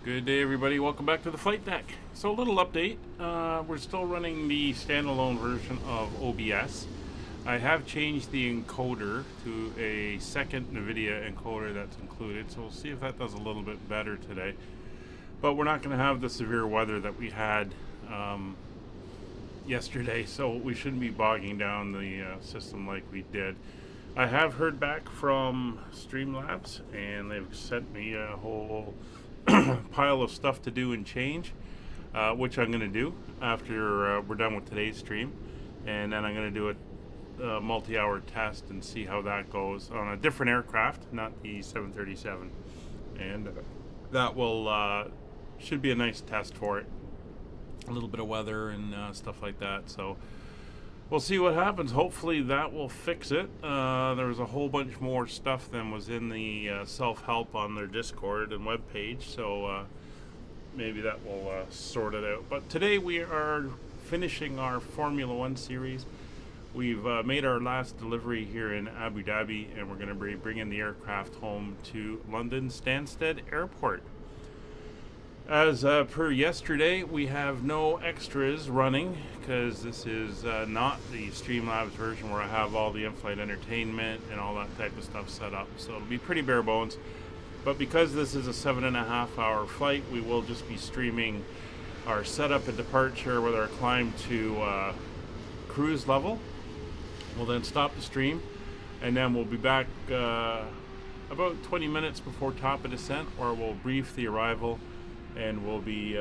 Good day, everybody. Welcome back to the flight deck. So, a little update. We're still running the standalone version of OBS. I have changed the encoder to a second Nvidia encoder that's included, so we'll see if that does a little bit better today. But we're not going to have the severe weather that we had yesterday, so we shouldn't be bogging down the system like we did. I have heard back from Streamlabs, and they've sent me a whole pile of stuff to do and change, which I'm going to do after we're done with today's stream. And then I'm going to do a multi-hour test and see how that goes on a different aircraft, not the 737. And that will should be a nice test for it. A little bit of weather and stuff like that. So we'll see what happens. Hopefully that will fix it. There was a whole bunch more stuff than was in the self-help on their Discord and webpage, so maybe that will sort it out. But today we are finishing our Formula One series. We've made our last delivery here in Abu Dhabi, and we're going to be bringing the aircraft home to London Stansted Airport. As per yesterday, we have no extras running because this is not the Streamlabs version where I have all the in-flight entertainment and all that type of stuff set up. So it'll be pretty bare bones. But because this is a 7.5 hour flight, we will just be streaming our setup and departure with our climb to cruise level. We'll then stop the stream, and then we'll be back about 20 minutes before top of descent, or we'll brief the arrival. And we'll be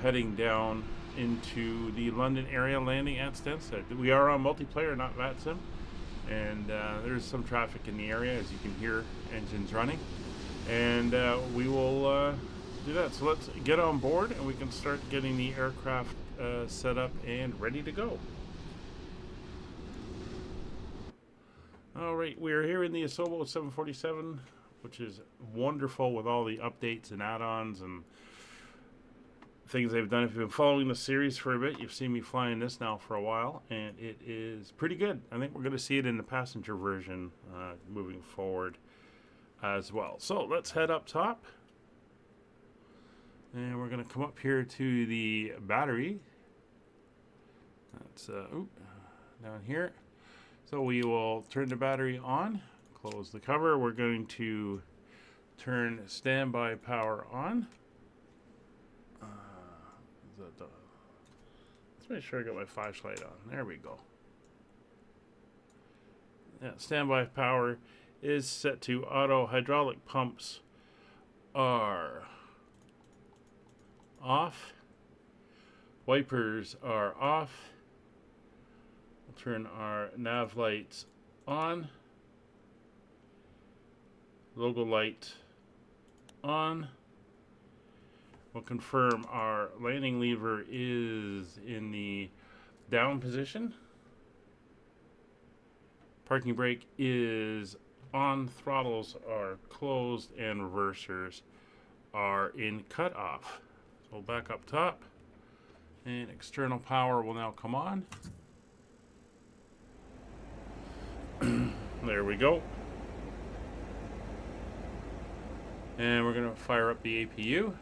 heading down into the London area, landing at Stansted. We are on multiplayer, not VATSIM, and there's some traffic in the area, as you can hear engines running. And we will do that. So let's get on board, and we can start getting the aircraft set up and ready to go. All right, we're here in the Asobo 747, which is wonderful with all the updates and add-ons and things they've done. If you've been following the series for a bit, you've seen me flying this now for a while, and it is pretty good. I think we're going to see it in the passenger version moving forward as well. So let's head up top, and we're going to come up here to the battery. That's down here. So we will turn the battery on, close the cover. We're going to turn standby power on. Let's make sure I got my flashlight on. There we go. Yeah, standby power is set to auto. Hydraulic pumps are off. Wipers are off. We'll turn our nav lights on. Logo light on. We'll confirm our landing lever is in the down position. Parking brake is on. Throttles are closed, and reversers are in cutoff. So we'll back up top, and external power will now come on. There we go. And we're going to fire up the APU.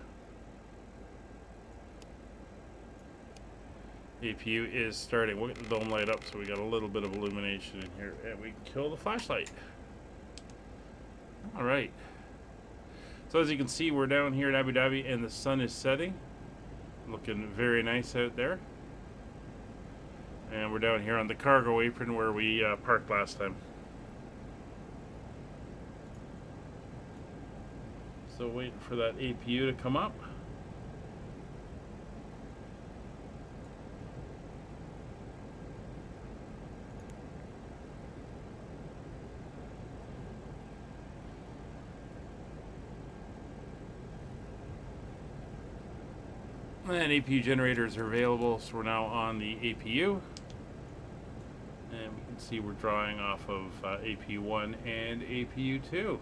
APU is starting. We'll get the dome light up so we got a little bit of illumination in here, and we kill the flashlight. All right. So as you can see, we're down here in Abu Dhabi, and the sun is setting. Looking very nice out there. And we're down here on the cargo apron where we parked last time. So waiting for that APU to come up. And APU generators are available, so we're now on the APU. And we can see we're drawing off of APU 1 and APU 2.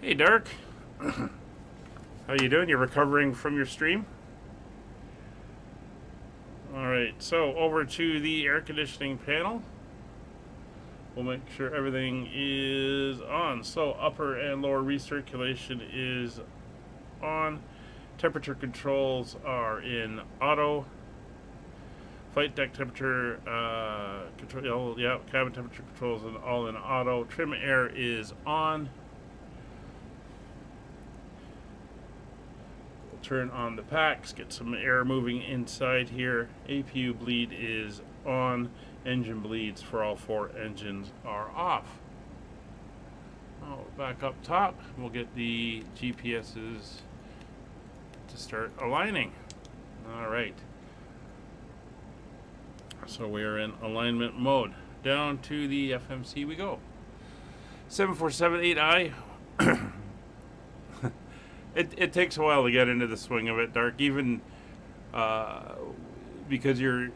Hey, Dark. How you doing? You recovering from your stream? Alright, so over to the air conditioning panel. We'll make sure everything is on. So upper and lower recirculation is on. Temperature controls are in auto. Flight deck temperature control, yeah, cabin temperature controls and all in auto. Trim air is on. We'll turn on the packs, get some air moving inside here. APU bleed is on. Engine bleeds for all 4 engines are off. Oh, back up top, we'll get the GPSs to start aligning. All right. So we are in alignment mode. Down to the FMC we go. 747-8i. It takes a while to get into the swing of it, Dark. Even because you're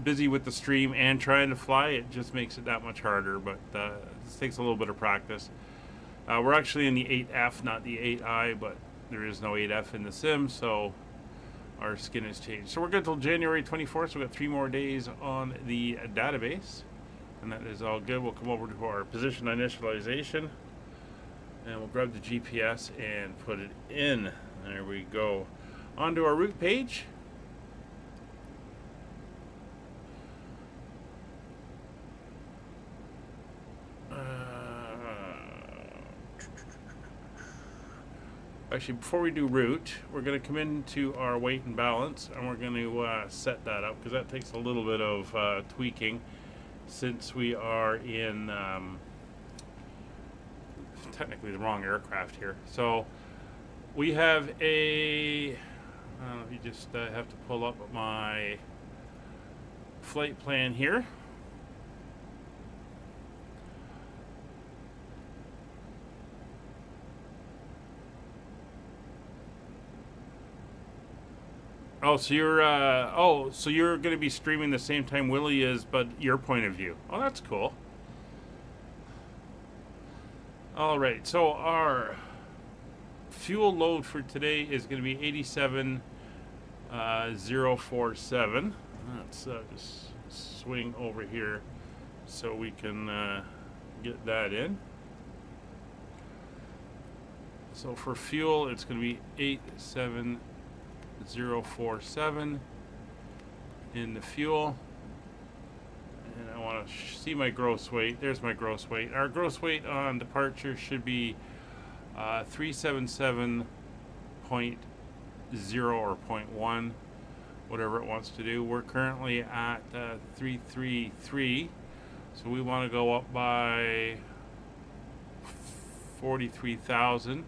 busy with the stream and trying to fly, it just makes it that much harder. But this takes a little bit of practice. We're actually in the 8F, not the 8i, but there is no 8F in the sim, so our skin has changed. So we're good till January 24th, so we've got 3 more days on the database, and that is all good. We'll come over to our position initialization, and we'll grab the GPS and put it in. There we go. Onto our route page. Actually, before we do route, we're going to come into our weight and balance, and we're going to set that up, because that takes a little bit of tweaking, since we are in technically the wrong aircraft here. So we have a, you just have to pull up my flight plan here. Oh, so you're going to be streaming the same time Willie is, but your point of view. Oh, that's cool. All right, so our fuel load for today is going to be 87,047. Let's just swing over here so we can get that in. So for fuel, it's going to be 87,047 in the fuel, and I want to see my gross weight. There's my gross weight. Our gross weight on departure should be 377.0 or 0.1, whatever it wants to do. We're currently at 333, so we want to go up by 43,000.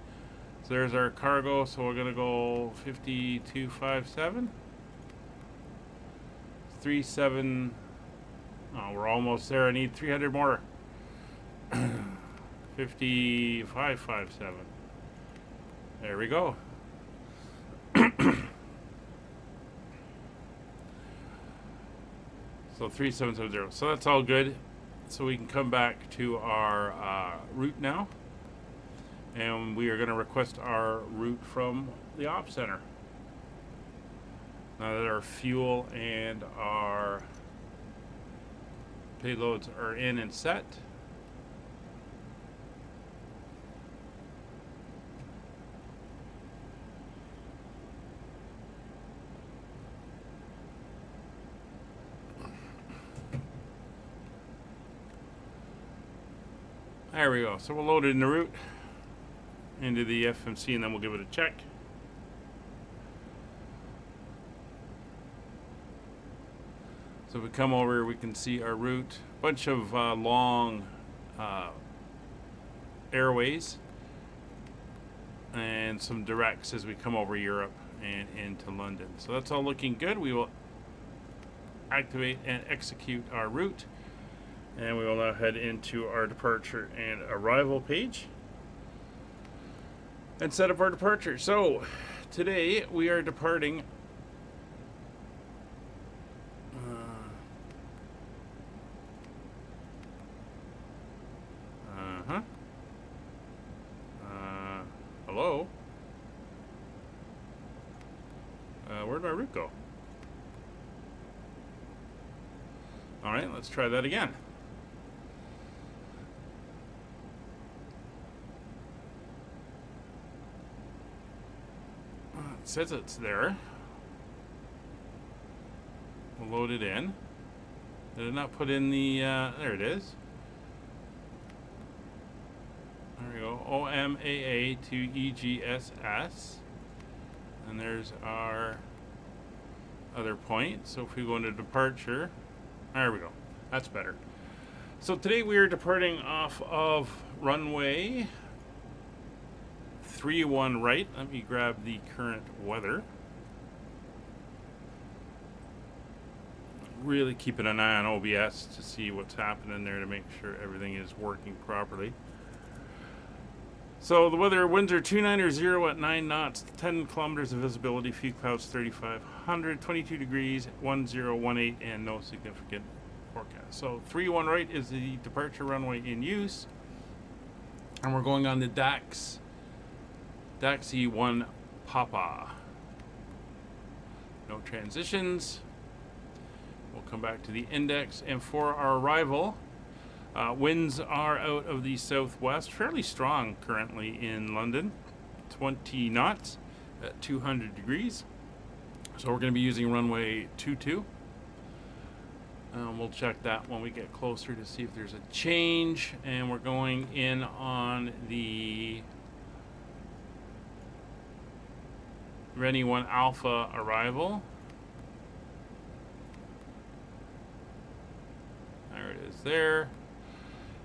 So there's our cargo, so we're going to go 5257. 37. Oh, we're almost there. I need 300 more. 5557. There we go. So 3770. So that's all good. So we can come back to our route now. And we are going to request our route from the Ops Center. Now that our fuel and our payloads are in and set. There we go. So we'll load it in the route into the FMC, and then we'll give it a check. So if we come over, we can see our route. Bunch of long airways and some directs as we come over Europe and into London. So that's all looking good. We will activate and execute our route, and we will now head into our departure and arrival page and set up our departure. So today we are departing hello? Where'd my route go? Alright, let's try that again. says it's there. We'll load it in. Did it not put in the, there it is. There we go, OMAA to EGSS. And there's our other point. So if we go into departure, there we go, that's better. So today we are departing off of runway 31 right. Let me grab the current weather. Really keeping an eye on OBS to see what's happening there to make sure everything is working properly. So the weather, winds are 290 at 9 knots, 10 kilometers of visibility, few clouds 3,500, 22 degrees, 1018, and no significant forecast. So 31 right is the departure runway in use. And we're going on the DAX E1 Papa. No transitions. We'll come back to the index. And for our arrival, winds are out of the southwest, fairly strong currently in London, 20 knots at 200 degrees. So we're going to be using runway 22. We'll check that when we get closer to see if there's a change. And we're going in on the Rennie 1 Alpha arrival. There it is there.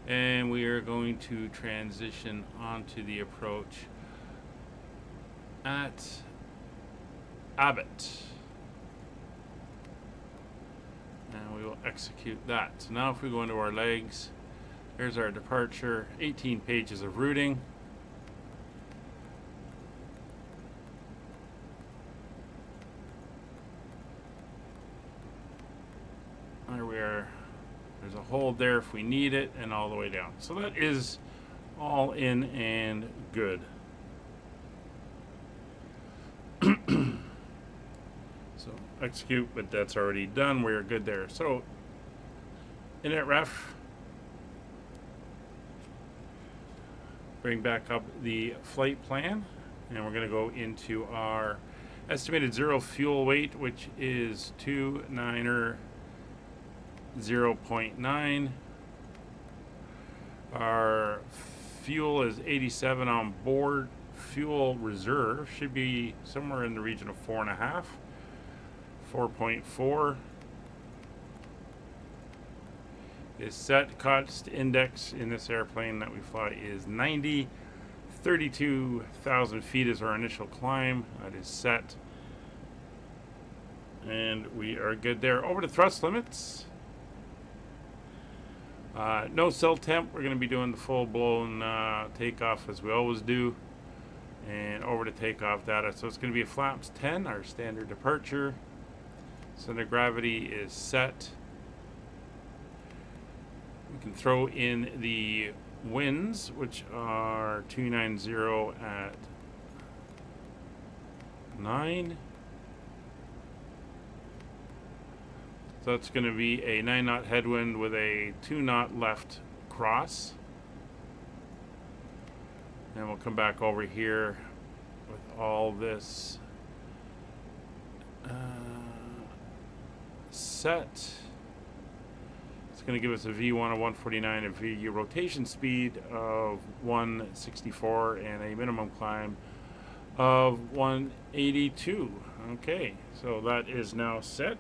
And we are going to transition onto the approach at Abbott. And we will execute that. So now if we go into our legs, there's our departure, 18 pages of routing. There we are. There's a hold there if we need it, and all the way down. So that is all in and good. So execute, but that's already done. We're good there. So init ref, bring back up the flight plan, and we're going to go into our estimated zero fuel weight, which is 29er 0.9. Our fuel is 87 on board. Fuel reserve should be somewhere in the region of 4.5, 4.4. Is set. Cost index in this airplane that we fly is 90. 32,000 feet is our initial climb. That is set. And we are good there. Over to thrust limits. No cell temp. We're going to be doing the full-blown takeoff as we always do. And over to takeoff data. So it's going to be a flaps 10, our standard departure. Center of gravity is set. We can throw in the winds, which are 290 at 9. So that's going to be a 9-knot headwind with a 2-knot left cross. And we'll come back over here with all this set. It's going to give us a V1 of 149, a V rotation speed of 164, and a minimum climb of 182. Okay, so that is now set.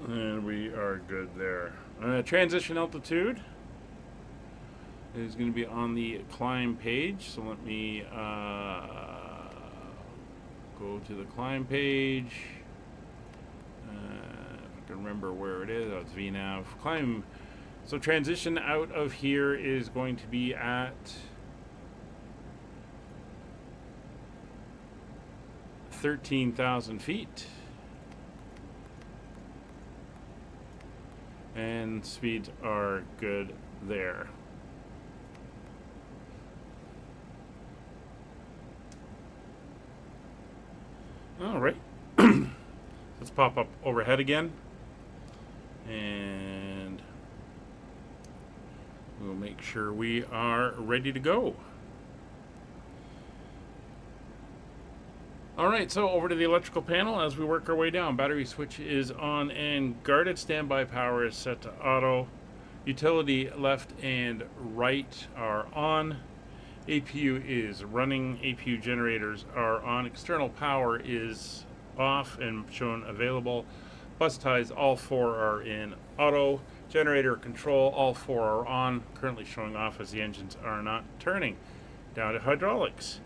And we are good there. Transition altitude is going to be on the climb page. So let me go to the climb page. If I can remember where it is. Oh, it's VNav. Climb. So transition out of here is going to be at 13,000 feet. And speeds are good there. All right. Let's pop up overhead again. And we'll make sure we are ready to go. Alright, so over to the electrical panel as we work our way down. Battery switch is on and guarded. Standby power is set to auto. Utility left and right are on. APU is running. APU generators are on. External power is off and shown available. Bus ties, all 4 are in auto. Generator control, all 4 are on. Currently showing off as the engines are not turning. Down to hydraulics.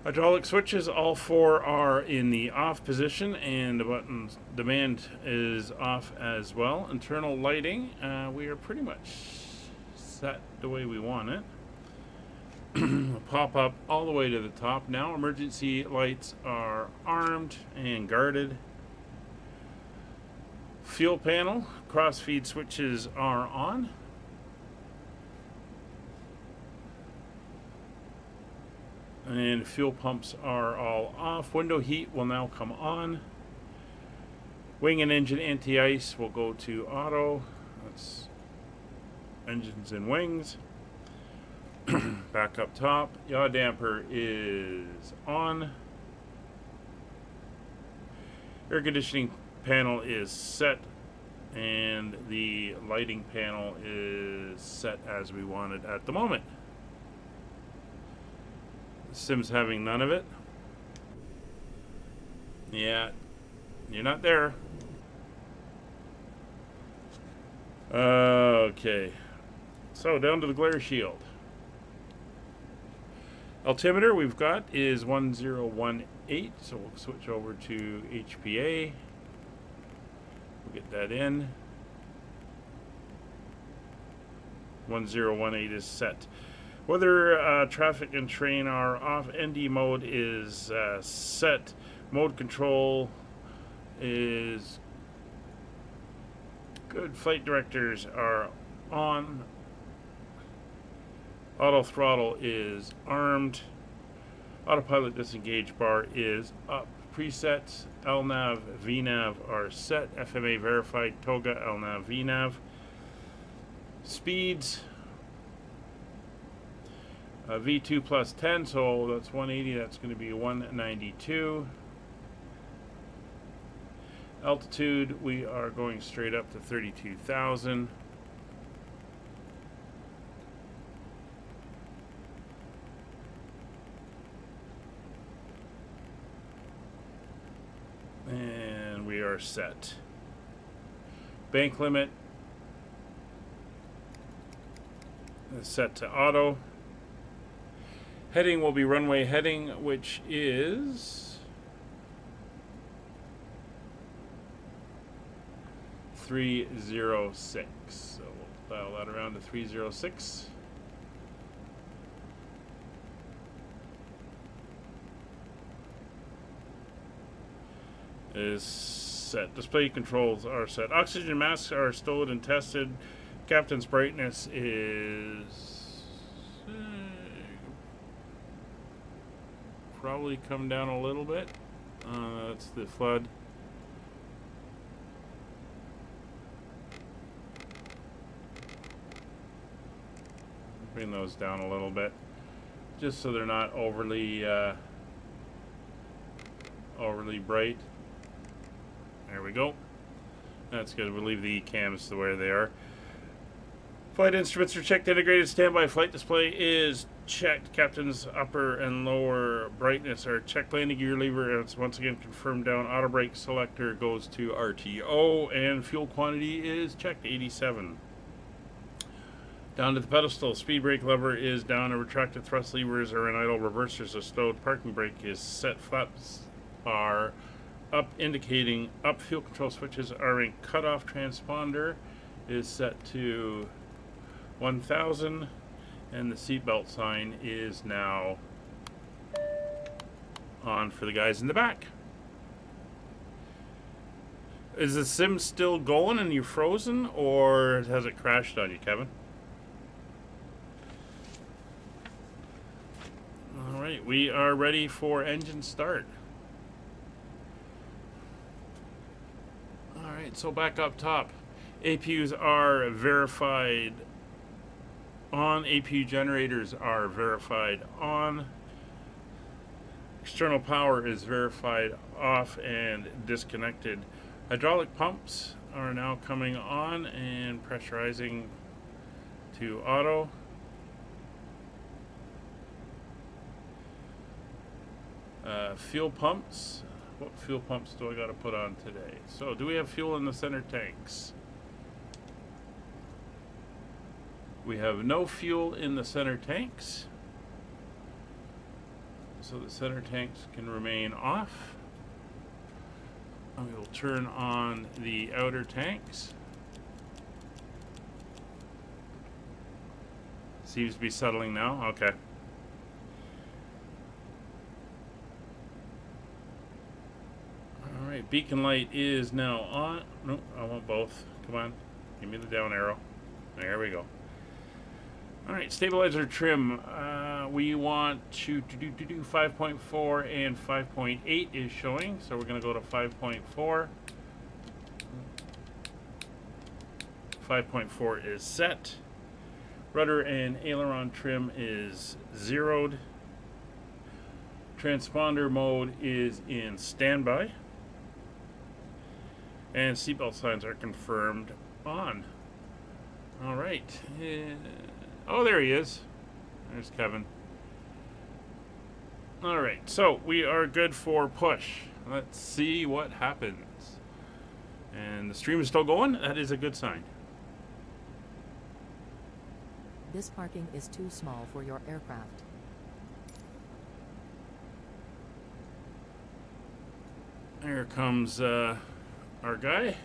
Hydraulic switches, all 4 are in the off position, and the button demand is off as well. Internal lighting, we are pretty much set the way we want it. Pop up all the way to the top. Now emergency lights are armed and guarded. Fuel panel, cross feed switches are on. And fuel pumps are all off. Window heat will now come on. Wing and engine anti-ice will go to auto. That's engines and wings. Back up top. Yaw damper is on. Air conditioning panel is set. And the lighting panel is set as we want it at the moment. Sim's having none of it. Yeah, you're not there. Okay. So down to the glare shield. Altimeter we've got is 1018, so we'll switch over to HPA. We'll get that in. 1018 is set. Weather, traffic, and train are off. ND mode is set. Mode control is good. Flight directors are on. Auto throttle is armed. Autopilot disengage bar is up. Presets LNAV, VNAV are set. FMA verified. TOGA, LNAV, VNAV. Speeds. V2 plus 10, so that's 180, that's going to be 192. Altitude, we are going straight up to 32,000. And we are set. Bank limit is set to auto. Heading will be runway heading, which is 306. So we'll dial that around to 306. Is set. Display controls are set. Oxygen masks are stowed and tested. Captain's brightness is probably come down a little bit. That's the flood. Bring those down a little bit, just so they're not overly bright. There we go. That's good. We'll leave the cams to where they are. Flight instruments are checked. Integrated standby flight display is checked. Captain's upper and lower brightness are checked. Landing gear lever is once again confirmed down. Auto brake selector goes to RTO, and fuel quantity is checked, 87. Down to the pedestal. Speed brake lever is down. And retracted thrust levers are in idle. Reversers are stowed. Parking brake is set. Flaps are up, indicating up. Fuel control switches are in. Cutoff transponder is set to 1000. And the seatbelt sign is now on for the guys in the back. Is the sim still going and you're frozen, or has it crashed on you, Kevin? All right, we are ready for engine start. Alright, so back up top. APUs are verified on. APU generators are verified on. External power is verified off and disconnected. Hydraulic pumps are now coming on and pressurizing to auto. Fuel pumps. What fuel pumps do I got to put on today? So, do we have fuel in the center tanks? We have no fuel in the center tanks. So the center tanks can remain off. And we will turn on the outer tanks. Seems to be settling now. Okay. Alright, beacon light is now on. Nope, I want both. Come on. Give me the down arrow. There we go. Alright, stabilizer trim. We want to do 5.4 and 5.8 is showing, so we're going to go to 5.4. 5.4 is set. Rudder and aileron trim is zeroed. Transponder mode is in standby. And seatbelt signs are confirmed on. Alright. Oh, there he is. There's Kevin. Alright, so we are good for push. Let's see what happens. And the stream is still going. That is a good sign. This parking is too small for your aircraft. There comes our guy.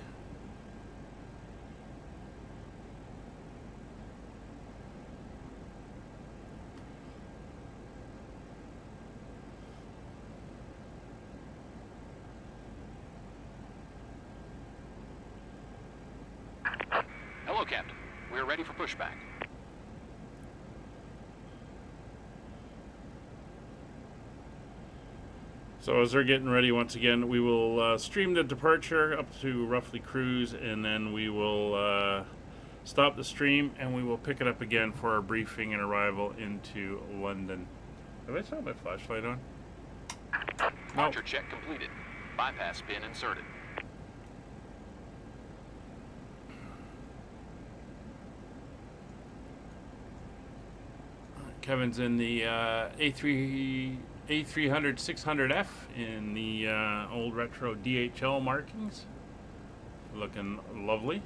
Hello, Captain. We're ready for pushback. So as they're getting ready, once again, we will stream the departure up to roughly cruise, and then we will stop the stream, and we will pick it up again for our briefing and arrival into London. Have I still my flashlight on? Launcher check completed. Bypass pin inserted. Kevin's in the A300 600F in the old retro DHL markings. Looking lovely.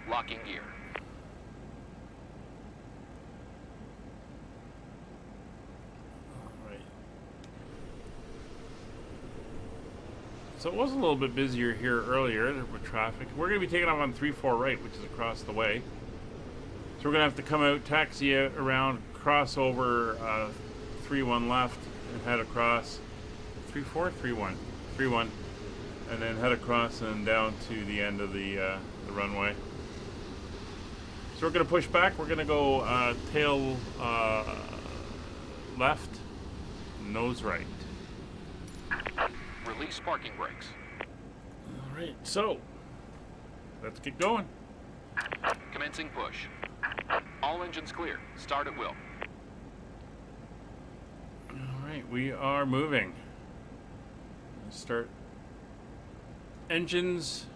Locking gear. All right. So it was a little bit busier here earlier with traffic. We're going to be taking off on 34 right, which is across the way. So we're going to have to come out, taxi out around, cross over 31 left, and head across 34, 31, 31, and then head across and down to the end of the runway. So we're going to push back. We're going to go tail left, nose right. Release parking brakes. All right, so let's get going. Commencing push. All engines clear. Start at will. All right, we are moving. Let's start. Engines.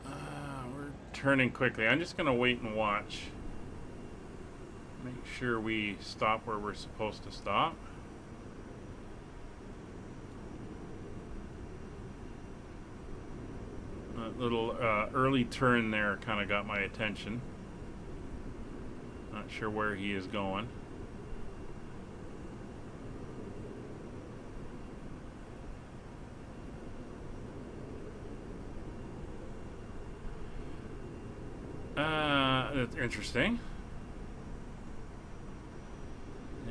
We're turning quickly. I'm just going to wait and watch. Make sure we stop where we're supposed to stop. That little early turn there kind of got my attention. Not sure where he is going. That's interesting.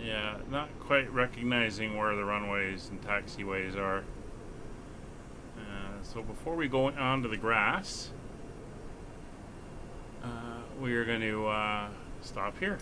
Yeah, not quite recognizing where the runways and taxiways are. So before we go onto the grass, we are going to stop here.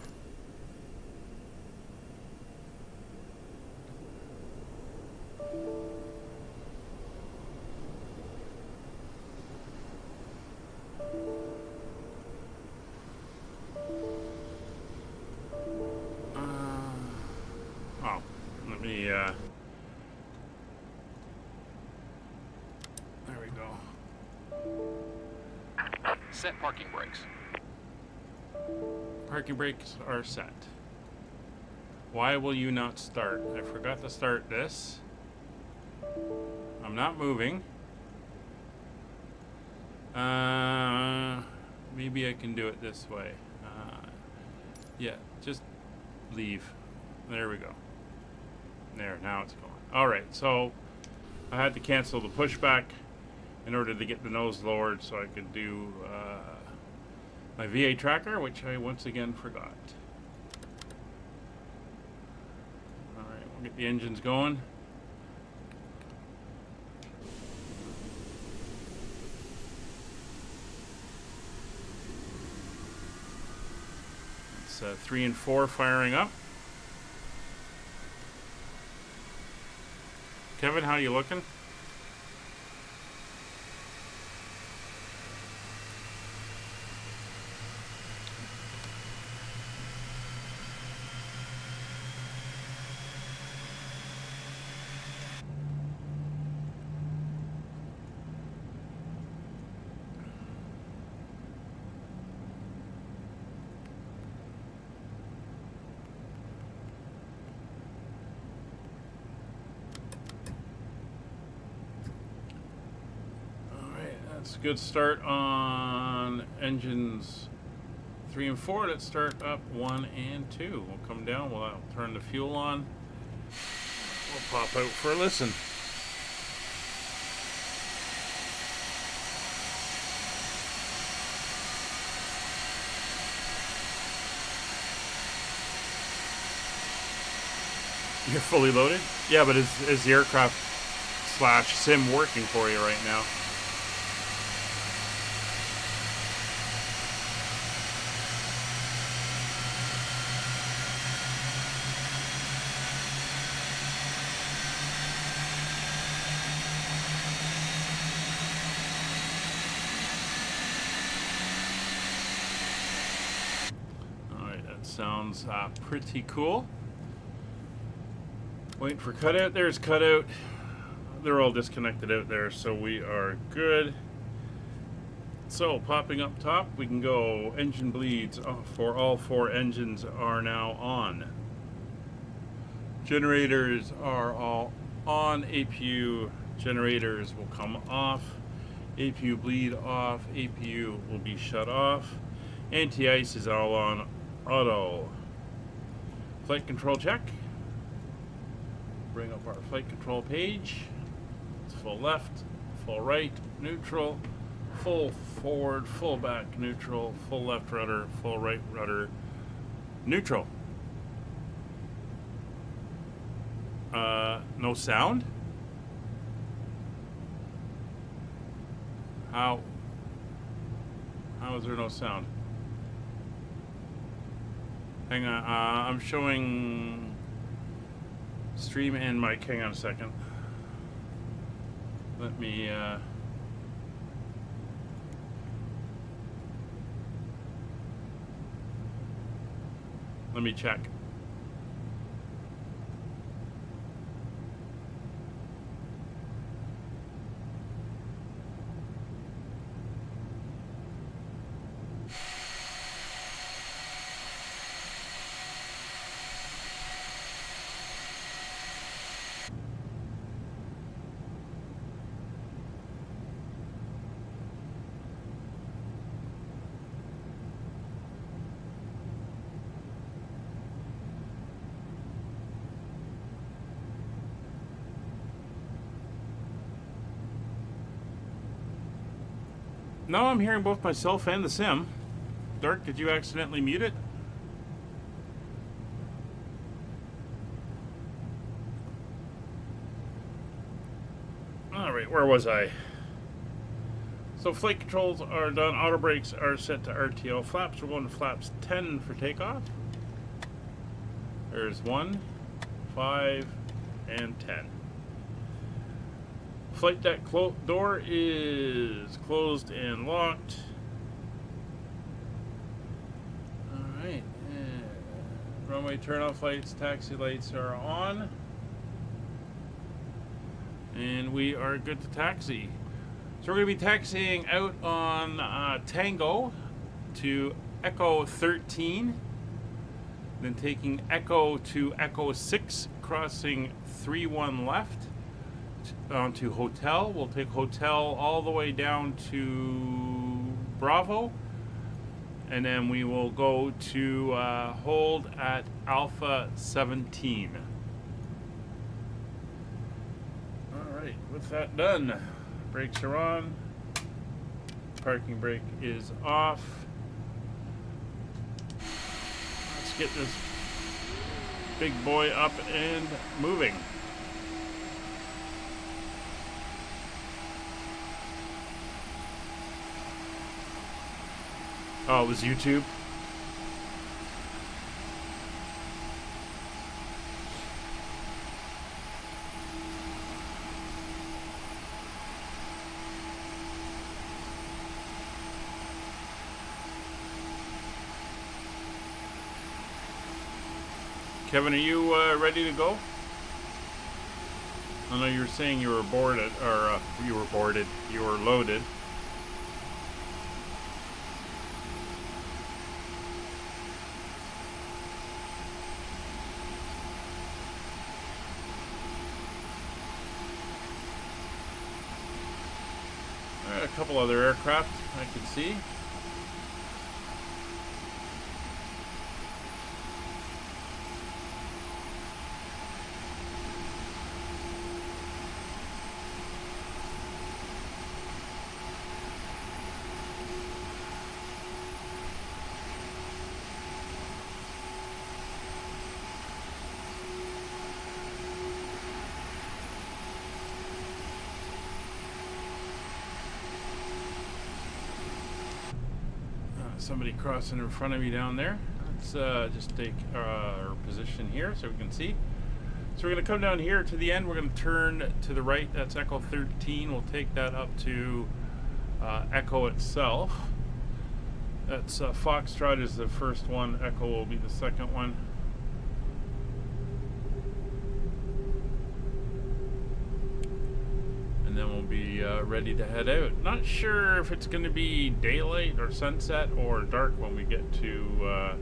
me, there we go. Set parking brakes. Parking brakes are set. Why will you not start? I forgot to start this. I'm not moving. Maybe I can do it this way. Yeah, just leave. There we go. There, now it's going. Alright, so I had to cancel the pushback in order to get the nose lowered so I could do my VA tracker, which I once again forgot. Alright, we'll get the engines going. It's 3 and 4 firing up. Kevin, how you looking? That's a good start on engines 3 and 4. Let's start up 1 and 2. We'll come down, we'll turn the fuel on. We'll pop out for a listen. You're fully loaded? Yeah, but is the aircraft / sim working for you right now? Sounds pretty cool. Waiting for cutout. There's cutout. They're all disconnected out there, so we are good. So popping up top, we can go engine bleeds for all 4 engines are now on. Generators are all on. APU generators will come off. APU bleed off. APU will be shut off. Anti-ice is all on auto. Flight control check. Bring up our flight control page. It's full left, full right, neutral, full forward, full back, neutral, full left rudder, full right rudder, neutral. No sound? How is there no sound? Hang on, I'm showing stream and mic. Hang on a second. Let me, check. No, I'm hearing both myself and the sim. Dark, did you accidentally mute it? Alright, where was I? So flight controls are done. Auto brakes are set to RTO. Flaps, we're going to flaps 10 for takeoff. There's 1, 5, and 10. Flight deck door is closed and locked. Alright. Runway turnoff lights, taxi lights are on. And we are good to taxi. So we're going to be taxiing out on Tango to Echo 13, then taking Echo to Echo 6, crossing 3-1 left onto Hotel. We'll take Hotel all the way down to Bravo, and then we will go to hold at Alpha 17. Alright, with that done, brakes are on, parking brake is off. Let's get this big boy up and moving. Oh, it was YouTube? Kevin, are you ready to go? I know you were saying you were boarded, or you were boarded, you were loaded. A couple other aircraft I can see. Somebody crossing in front of you down there. Let's just take our position here so we can see. So we're going to come down here to the end. We're going to turn to the right. That's Echo 13. We'll take that up to Echo itself. That's Foxtrot is the first one. Echo will be the second one. And then we'll be ready to head out. Not sure if it's going to be daylight or sunset or dark when we get to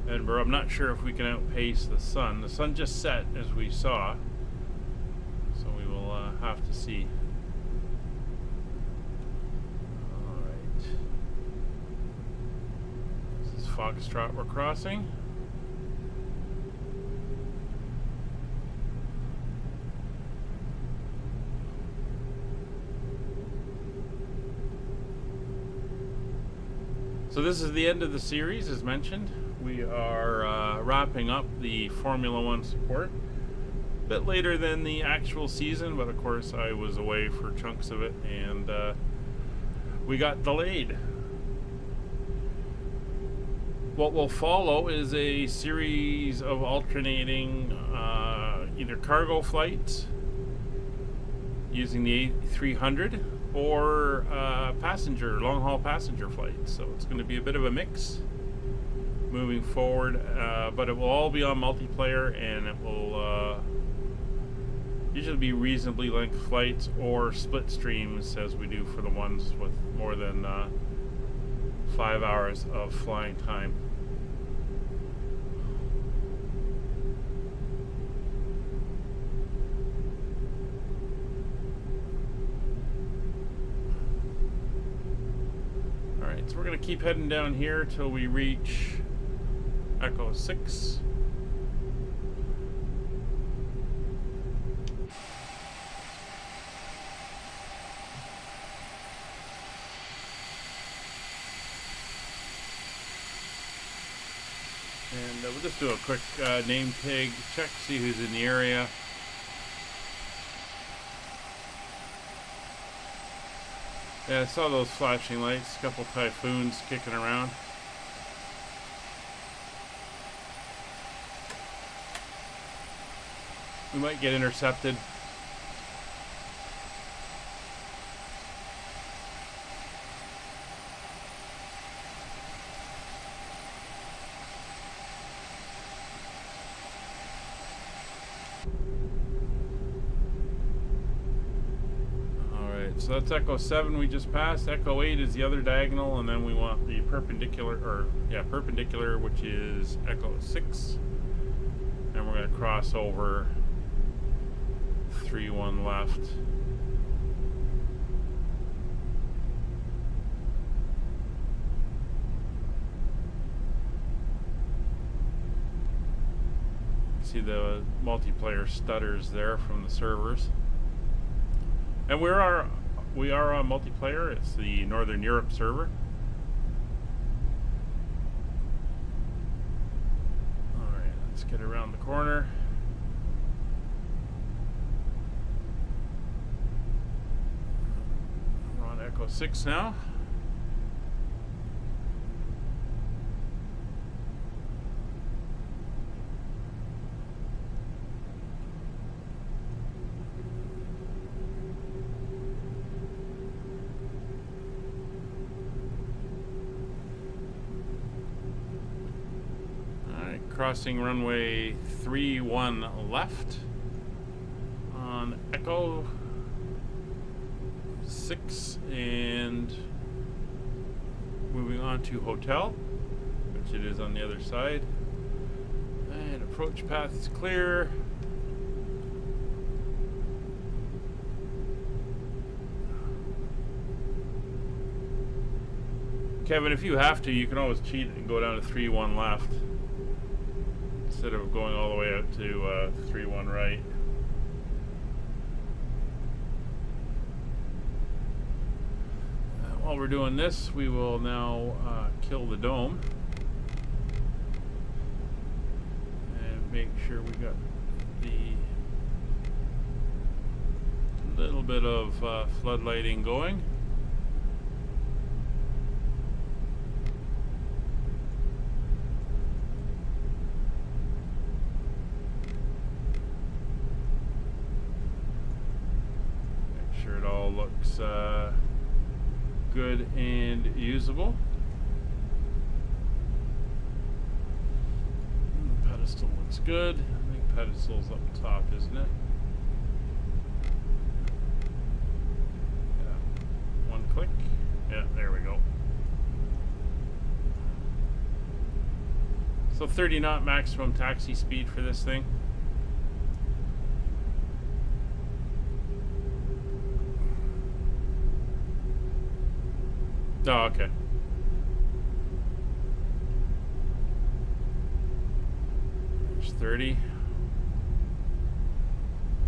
Edinburgh. I'm not sure if we can outpace the sun. The sun just set, as we saw, so we will have to see. Alright. This is Foxtrot we're crossing. So this is the end of the series, as mentioned. We are wrapping up the Formula One support. A bit later than the actual season, but of course I was away for chunks of it, and we got delayed. What will follow is a series of alternating either cargo flights using the A300 or long-haul passenger flights. So it's going to be a bit of a mix moving forward, but it will all be on multiplayer, and it will usually be reasonably length flights or split streams, as we do for the ones with more than 5 hours of flying time. So we're going to keep heading down here till we reach Echo 6. And we'll just do a quick name tag check, see who's in the area. Yeah, I saw those flashing lights, a couple typhoons kicking around. We might get intercepted. So that's Echo 7 we just passed. Echo 8 is the other diagonal, and then we want the perpendicular, perpendicular, which is Echo 6. And we're going to cross over 3-1 left. See the multiplayer stutters there from the servers. And we are on multiplayer. It's the Northern Europe server. Alright, let's get around the corner. We're on Echo 6 now. Crossing runway 31 left on Echo 6 and moving on to Hotel, which it is on the other side. And approach path is clear. Kevin, if you have to, you can always cheat and go down to 3-1 left. Instead of going all the way out to 3-1 right. While we're doing this, we will now kill the dome and make sure we got the little bit of floodlighting going. Looks good and usable. The pedestal looks good. I think pedestal's up top, isn't it? Yeah. One click. Yeah, there we go. So 30 knot maximum taxi speed for this thing. Oh, okay. There's 30.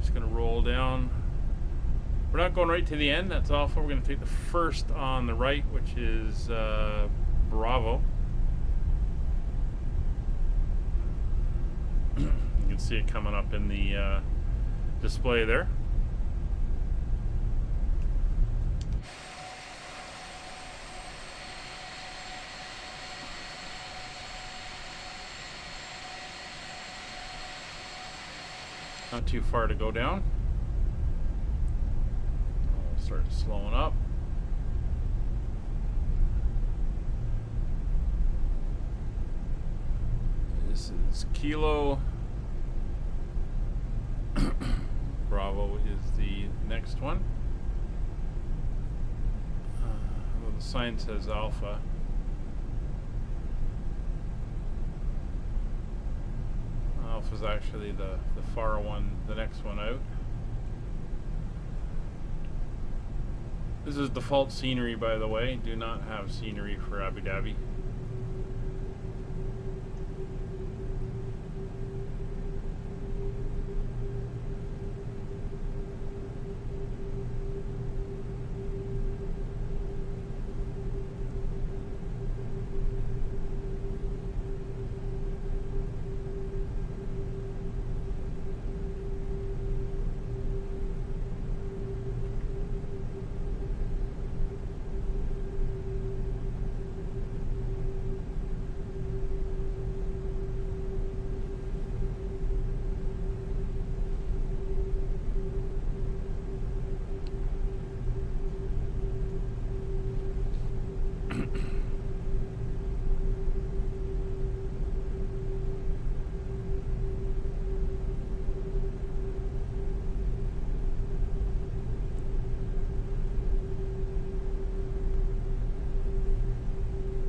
Just gonna roll down. We're not going right to the end. That's Alpha. We're gonna take the first on the right, which is Bravo. You can see it coming up in the display there. Not too far to go down. We'll start slowing up. This is Kilo. Bravo is the next one. Well, the sign says Alpha. Alpha's actually the far one, the next one out. This is default scenery, by the way. Do not have scenery for Abu Dhabi.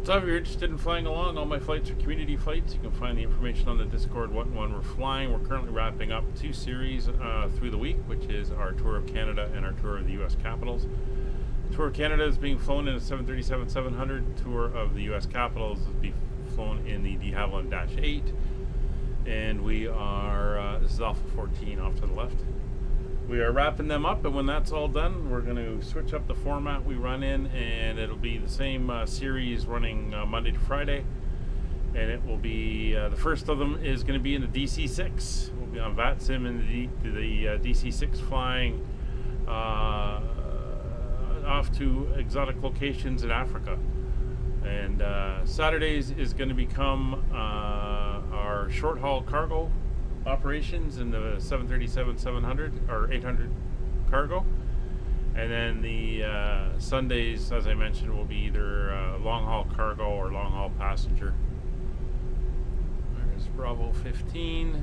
So if you're interested in flying along, all my flights are community flights. You can find the information on the Discord what and when we're flying. We're currently wrapping up 2 series through the week, which is our tour of Canada and our tour of the U.S. capitals. Tour of Canada is being flown in a 737-700. Tour of the U.S. capitals is being flown in the de Havilland-8. And we are, this is Alpha 14 off to the left. We are wrapping them up, and when that's all done, we're going to switch up the format we run in, and it'll be the same series running Monday to Friday. And it will be, the first of them is going to be in the DC-6. We'll be on VATSIM in the DC-6 flying off to exotic locations in Africa. And Saturdays is going to become our short haul cargo operations in the 737-700 or 800 cargo, and then the Sundays, as I mentioned, will be either long haul cargo or long haul passenger. There's Bravo 15.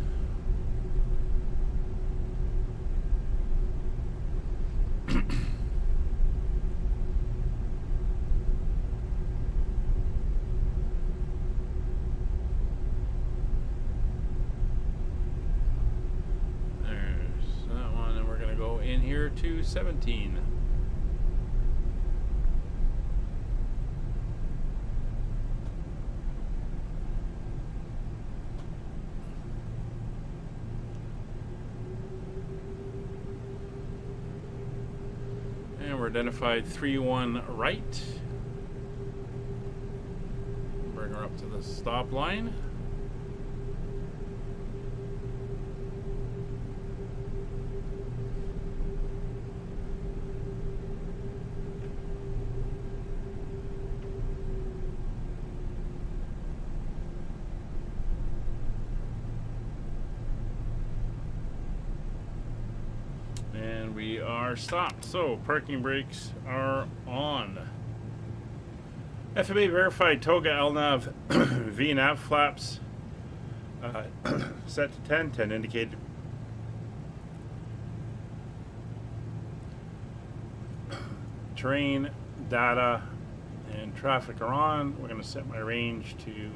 In here to 17. And we're identified 3-1 right. Bring her up to the stop line. We are stopped, so parking brakes are on. FAA verified toga LNAV VNAV flaps set to 10, 10 indicated. Terrain, data, and traffic are on. We're going to set my range to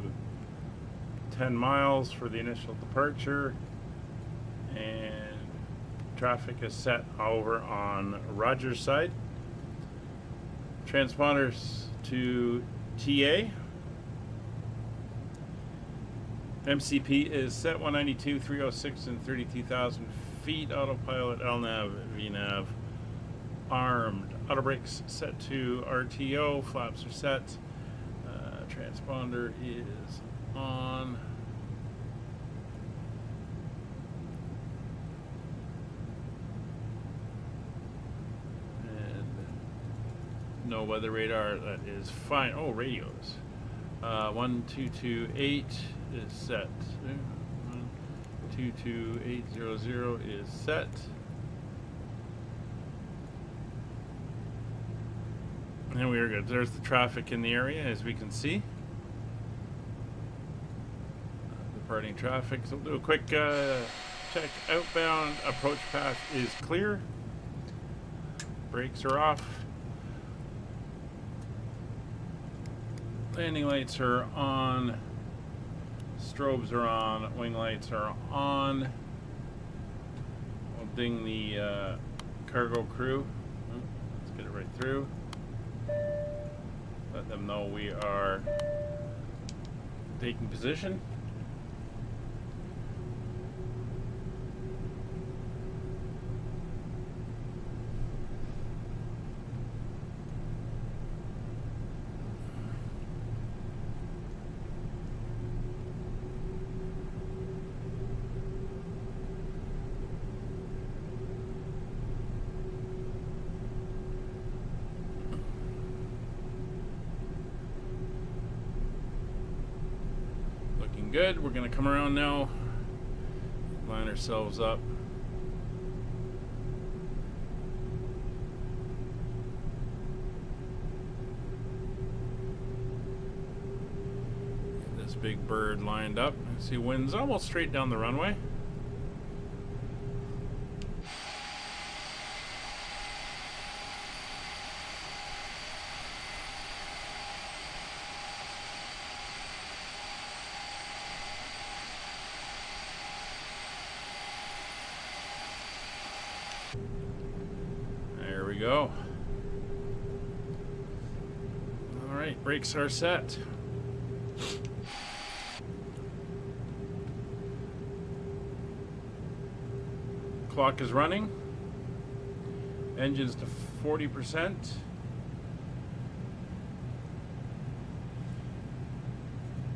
10 miles for the initial departure, and traffic is set over on Roger's side. Transponders to TA. MCP is set 192, 306, and 32,000 feet. Autopilot, LNAV, VNAV armed. Auto brakes set to RTO. Flaps are set. Transponder is on. No weather radar, that is fine. Oh, radios. 122.8 is set. 22800 is set. And we are good. There's the traffic in the area, as we can see. Departing traffic. So we'll do a quick check. Outbound approach path is clear. Brakes are off. Landing lights are on. Strobes are on. Wing lights are on. We'll ding the cargo crew. Let's get it right through. Let them know we are taking position. Good. We're going to come around now, line ourselves up. Get this big bird lined up. See, wind's almost straight down the runway. go. All right, brakes are set. Clock is running. Engines to 40%.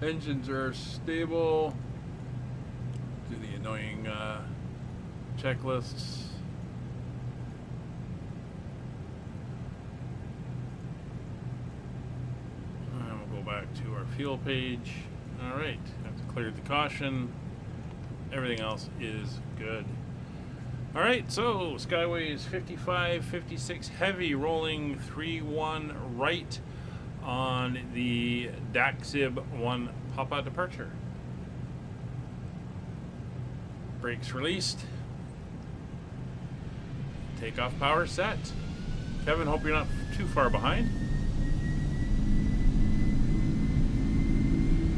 Engines are stable. Do the annoying checklists. And we'll go back to our fuel page. All right, I've cleared the caution. Everything else is good. All right, so Skyway is 55, 56 heavy, rolling 3-1 right on the DAXIB 1 Papa departure. Brakes released. Takeoff power set. Kevin, hope you're not too far behind.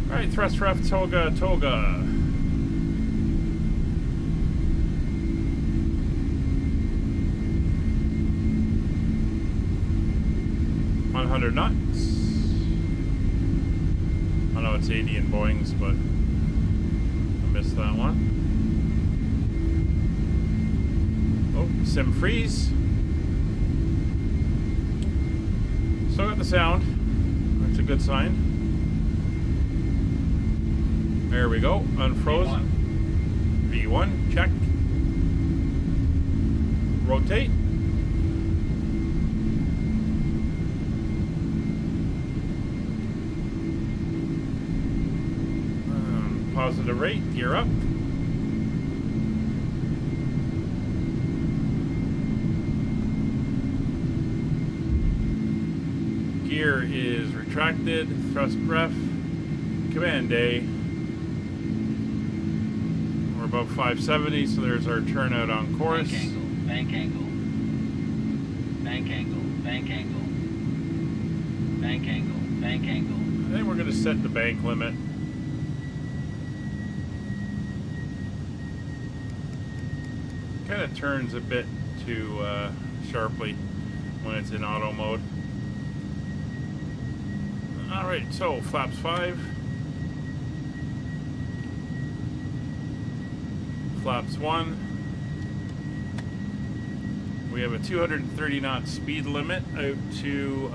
All right, thrust ref, toga, toga. Knots. I know it's 80 in Boeings, but I missed that one. Oh, sim freeze. Still got the sound. That's a good sign. There we go. Unfroze. V1, check. Rotate. Positive rate, gear up. Gear is retracted, thrust ref, command day. We're above 570, so there's our turnout on course. Bank angle, bank angle, bank angle, bank angle, bank angle, bank angle. I think we're going to set the bank limit. Kind of turns a bit too sharply when it's in auto mode. Alright, so flaps 5. Flaps 1. We have a 230 knot speed limit out to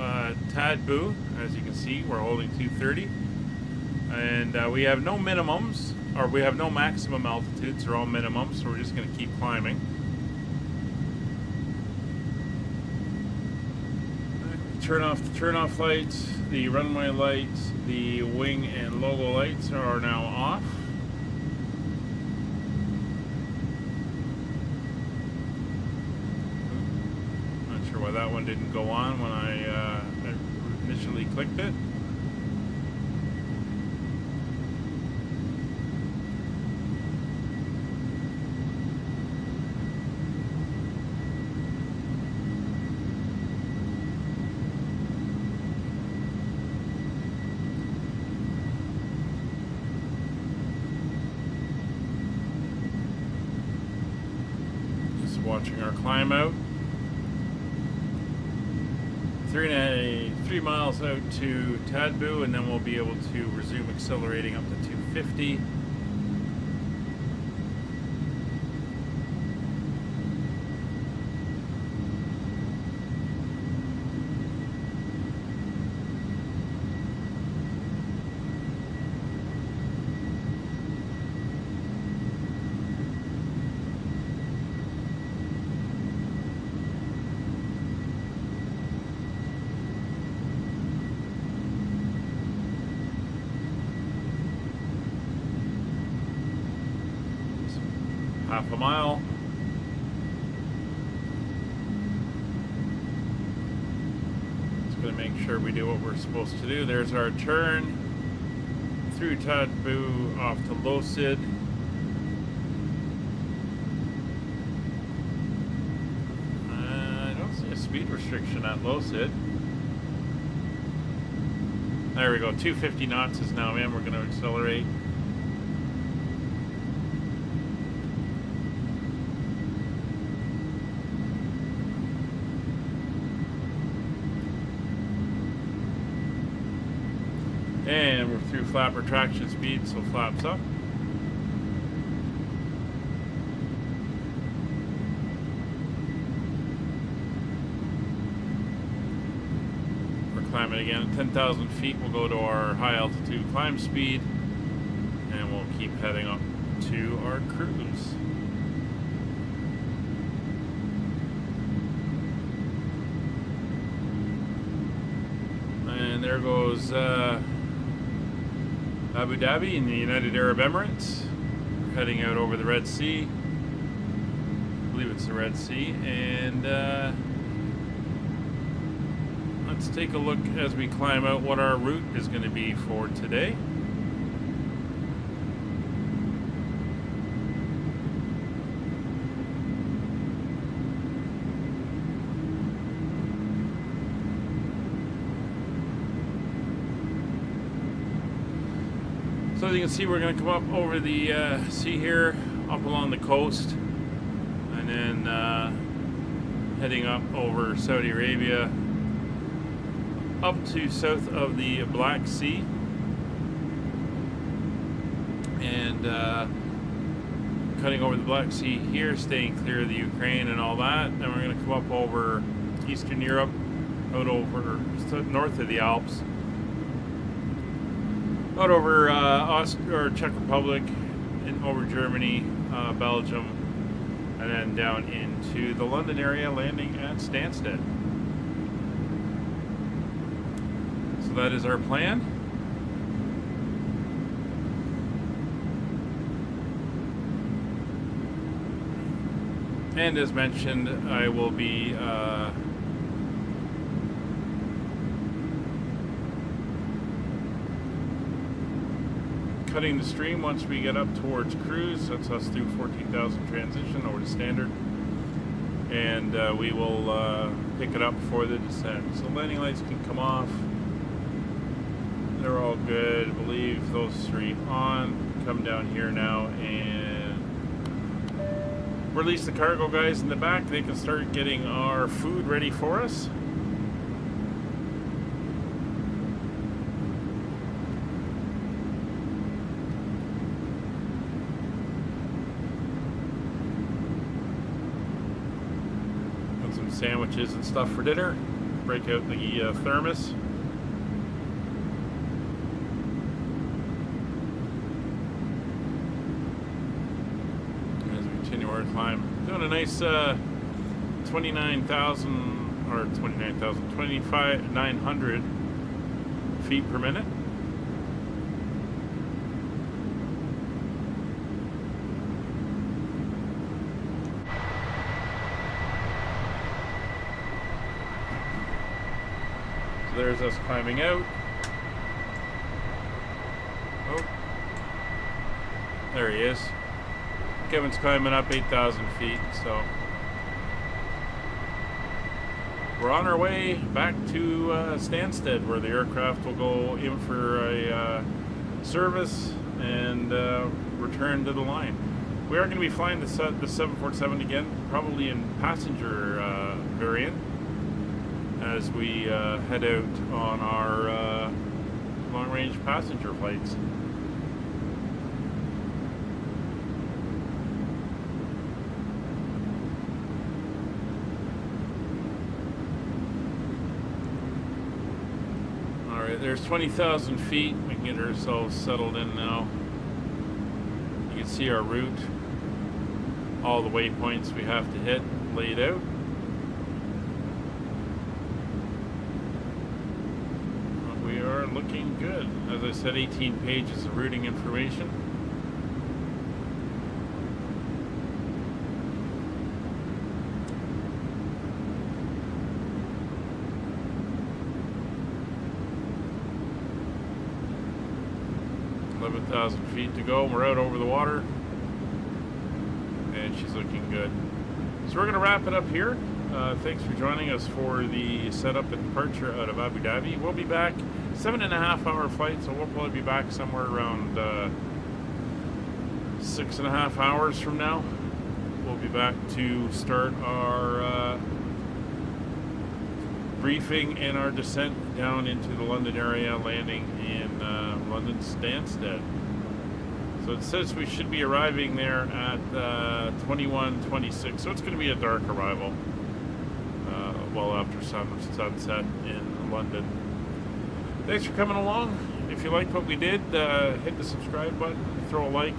Tadboo. As you can see, we're holding 230. And we have no minimums, or we have no maximum altitudes, they're all minimums, so we're just going to keep climbing. Turn off the turn-off lights, the runway lights, the wing and logo lights are now off. Not sure why that one didn't go on when I initially clicked it. Watching our climb out. 3 miles out to Tadboo, and then we'll be able to resume accelerating up to 250. Half a mile. Just going to make sure we do what we're supposed to do. There's our turn through Tadboo off to Losid. I don't see a speed restriction at Losid. There we go. 250 knots is now in. We're going to accelerate. And we're through flap retraction speed, so flaps up. We're climbing again at 10,000 feet. We'll go to our high altitude climb speed, and we'll keep heading up to our cruise. And there goes Abu Dhabi in the United Arab Emirates. We're heading out over the Red Sea. I believe it's the Red Sea. And let's take a look as we climb out what our route is going to be for today. So as you can see, we're going to come up over the sea here, up along the coast, and then heading up over Saudi Arabia, up to south of the Black Sea, and cutting over the Black Sea here, staying clear of the Ukraine and all that. Then we're going to come up over Eastern Europe, out over north of the Alps, out over Czech Republic, and over Germany, Belgium, and then down into the London area, landing at Stansted. So that is our plan. And as mentioned, I will be cutting the stream once we get up towards cruise. That's us through 14,000 transition over to standard, and we will pick it up for the descent. So landing lights can come off. They're all good. I believe those three on. Come down here now and release the cargo guys in the back. They can start getting our food ready for us. Sandwiches and stuff for dinner. Break out the thermos. As we continue our climb, doing a nice 2,900 feet per minute. There's us climbing out. Oh, there he is. Kevin's climbing up 8,000 feet, so we're on our way back to Stansted, where the aircraft will go in for a service and return to the line. We are going to be flying the 747 again, probably in passenger variant, as we head out on our long-range passenger flights. Alright, there's 20,000 feet. We can get ourselves settled in now. You can see our route, all the waypoints we have to hit laid out. Looking good. As I said, 18 pages of routing information. Feet to go. We're out over the water, and she's looking good. So we're going to wrap it up here. Thanks for joining us for the setup and departure out of Abu Dhabi. We'll be back 7.5 hour flight, so we'll probably be back somewhere around 6.5 hours from now. We'll be back to start our debriefing and our descent down into the London area, landing in London Stansted. So it says we should be arriving there at 21:26. So it's going to be a dark arrival, well after sunset in London. Thanks for coming along. If you liked what we did, hit the subscribe button, throw a like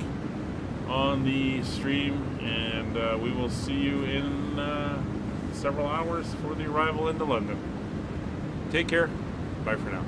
on the stream, and we will see you in several hours for the arrival into London. Take care. Bye for now.